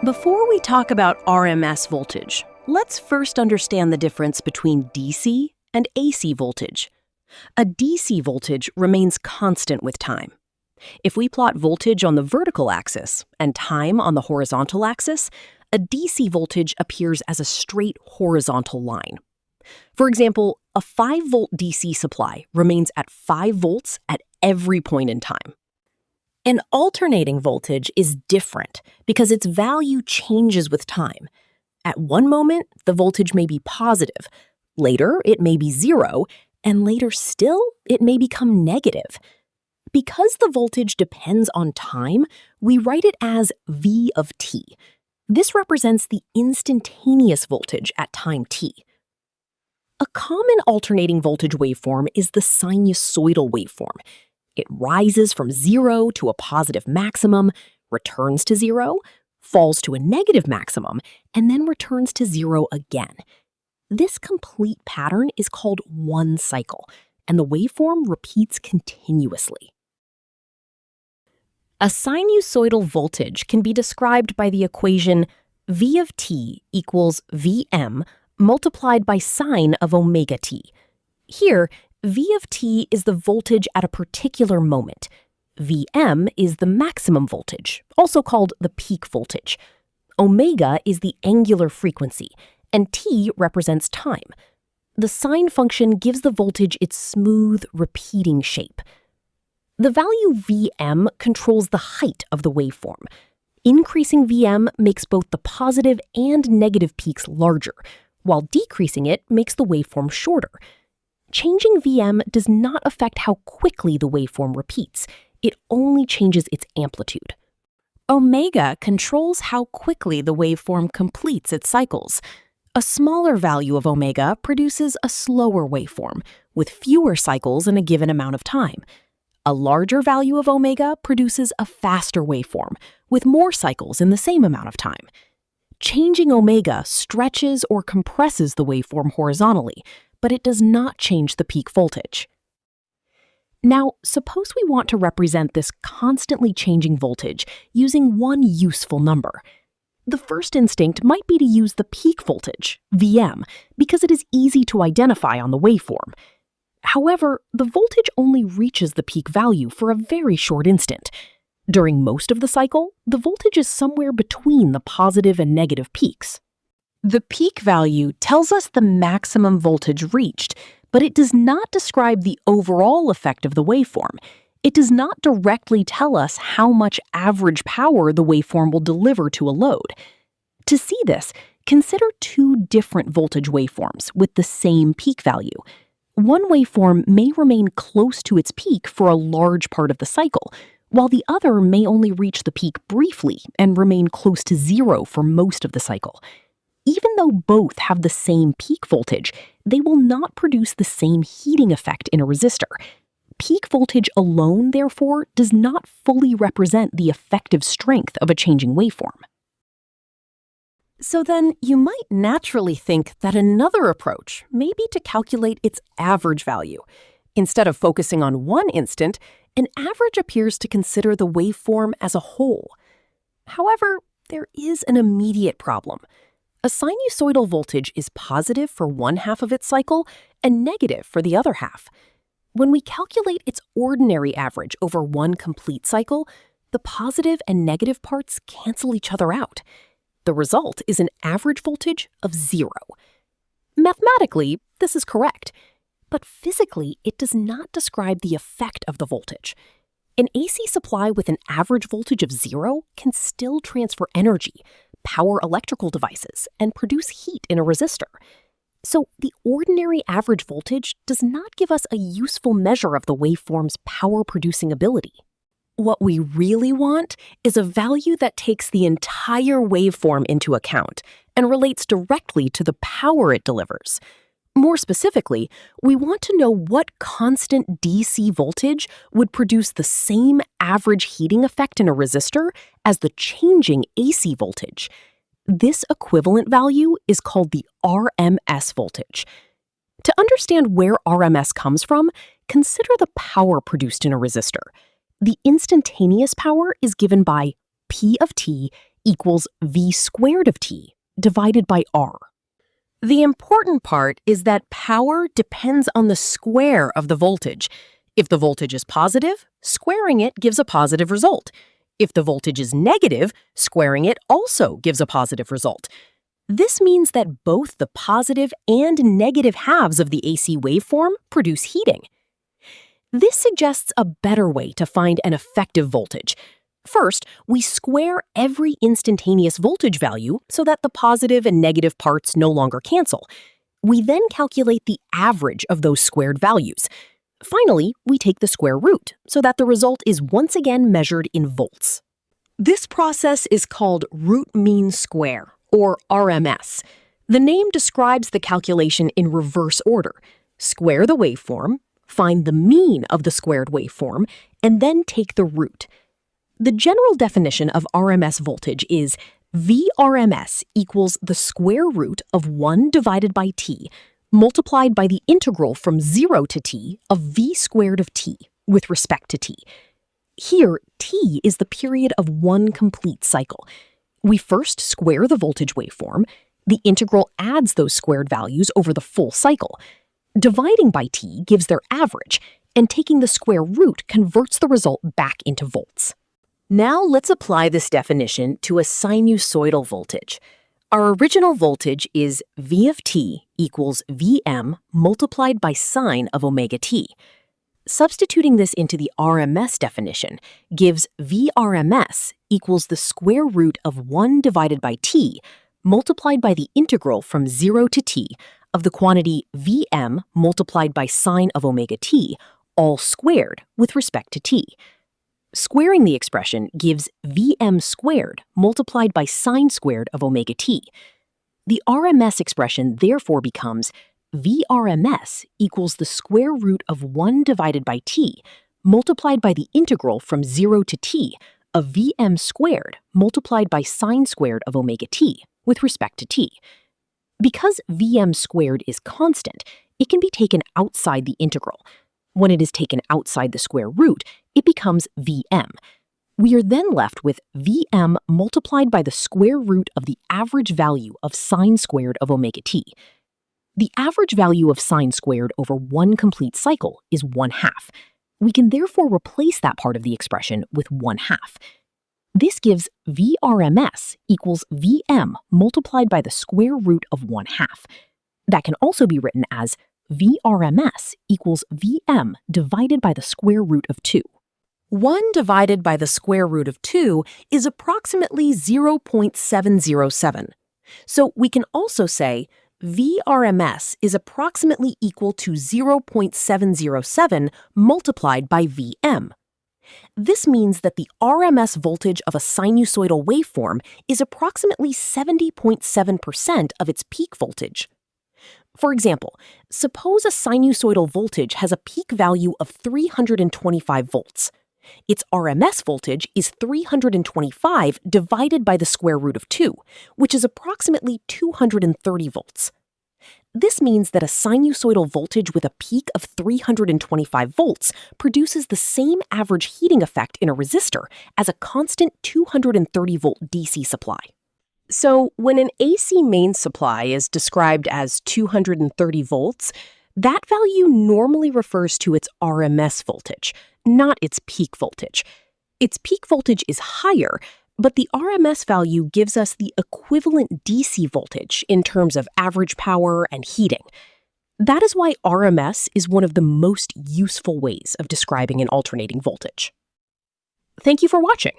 Before we talk about RMS voltage, let's first understand the difference between DC and AC voltage. A DC voltage remains constant with time. If we plot voltage on the vertical axis and time on the horizontal axis, a DC voltage appears as a straight horizontal line. For example, a 5-volt DC supply remains at 5 volts at every point in time. An alternating voltage is different because its value changes with time. At one moment, the voltage may be positive, later it may be 0, and later still, it may become negative. Because the voltage depends on time, we write it as V of t. This represents the instantaneous voltage at time t. A common alternating voltage waveform is the sinusoidal waveform. It rises from 0 to a positive maximum, returns to 0, falls to a negative maximum, and then returns to 0 again. This complete pattern is called one cycle, and the waveform repeats continuously. A sinusoidal voltage can be described by the equation V of t equals Vm multiplied by sine of omega t. Here, V of t is the voltage at a particular moment. Vm is the maximum voltage, also called the peak voltage. Omega is the angular frequency, and t represents time. The sine function gives the voltage its smooth, repeating shape. The value Vm controls the height of the waveform. Increasing Vm makes both the positive and negative peaks larger, while decreasing it makes the waveform shorter. Changing Vm does not affect how quickly the waveform repeats. It only changes its amplitude. Omega controls how quickly the waveform completes its cycles. A smaller value of omega produces a slower waveform, with fewer cycles in a given amount of time. A larger value of omega produces a faster waveform, with more cycles in the same amount of time. Changing omega stretches or compresses the waveform horizontally, but it does not change the peak voltage. Now, suppose we want to represent this constantly changing voltage using one useful number. The first instinct might be to use the peak voltage, Vm, because it is easy to identify on the waveform. However, the voltage only reaches the peak value for a very short instant. During most of the cycle, the voltage is somewhere between the positive and negative peaks. The peak value tells us the maximum voltage reached, but it does not describe the overall effect of the waveform. It does not directly tell us how much average power the waveform will deliver to a load. To see this, consider two different voltage waveforms with the same peak value. One waveform may remain close to its peak for a large part of the cycle, while the other may only reach the peak briefly and remain close to 0 for most of the cycle. Even though both have the same peak voltage, they will not produce the same heating effect in a resistor. Peak voltage alone, therefore, does not fully represent the effective strength of a changing waveform. So then, you might naturally think that another approach may be to calculate its average value. Instead of focusing on one instant, an average appears to consider the waveform as a whole. However, there is an immediate problem. A sinusoidal voltage is positive for one half of its cycle and negative for the other half. When we calculate its ordinary average over one complete cycle, the positive and negative parts cancel each other out. The result is an average voltage of 0. Mathematically, this is correct, but physically, it does not describe the effect of the voltage. An AC supply with an average voltage of 0 can still transfer energy, power electrical devices, and produce heat in a resistor. So the ordinary average voltage does not give us a useful measure of the waveform's power-producing ability. What we really want is a value that takes the entire waveform into account and relates directly to the power it delivers. More specifically, we want to know what constant DC voltage would produce the same average heating effect in a resistor as the changing AC voltage. This equivalent value is called the RMS voltage. To understand where RMS comes from, consider the power produced in a resistor. The instantaneous power is given by P of t equals V squared of t divided by R. The important part is that power depends on the square of the voltage. If the voltage is positive, squaring it gives a positive result. If the voltage is negative, squaring it also gives a positive result. This means that both the positive and negative halves of the AC waveform produce heating. This suggests a better way to find an effective voltage. First, we square every instantaneous voltage value so that the positive and negative parts no longer cancel. We then calculate the average of those squared values. Finally, we take the square root so that the result is once again measured in volts. This process is called root mean square, or RMS. The name describes the calculation in reverse order. Square the waveform, find the mean of the squared waveform, and then take the root. The general definition of RMS voltage is V RMS equals the square root of 1 divided by t multiplied by the integral from 0 to t of V squared of t with respect to t. Here, t is the period of one complete cycle. We first square the voltage waveform. The integral adds those squared values over the full cycle. Dividing by t gives their average, and taking the square root converts the result back into volts. Now let's apply this definition to a sinusoidal voltage. Our original voltage is V of t equals Vm multiplied by sine of omega t. Substituting this into the RMS definition gives V RMS equals the square root of 1 divided by t multiplied by the integral from 0 to t of the quantity Vm multiplied by sine of omega t, all squared with respect to t. Squaring the expression gives Vm squared multiplied by sine squared of omega t. The RMS expression therefore becomes V RMS equals the square root of 1 divided by t multiplied by the integral from 0 to t of Vm squared multiplied by sine squared of omega t with respect to t. Because Vm squared is constant, it can be taken outside the integral. When it is taken outside the square root, it becomes Vm. We are then left with Vm multiplied by the square root of the average value of sine squared of omega t. The average value of sine squared over one complete cycle is 1/2. We can therefore replace that part of the expression with 1/2. This gives V RMS equals Vm multiplied by the square root of 1/2. That can also be written as V RMS equals Vm divided by the square root of 2. 1 divided by the square root of 2 is approximately 0.707. So we can also say V RMS is approximately equal to 0.707 multiplied by Vm. This means that the RMS voltage of a sinusoidal waveform is approximately 70.7% of its peak voltage. For example, suppose a sinusoidal voltage has a peak value of 325 volts. Its RMS voltage is 325 divided by the square root of 2, which is approximately 230 volts. This means that a sinusoidal voltage with a peak of 325 volts produces the same average heating effect in a resistor as a constant 230-volt DC supply. So when an AC main supply is described as 230 volts, that value normally refers to its RMS voltage, not its peak voltage. Its peak voltage is higher, but the RMS value gives us the equivalent DC voltage in terms of average power and heating. That is why RMS is one of the most useful ways of describing an alternating voltage. Thank you for watching.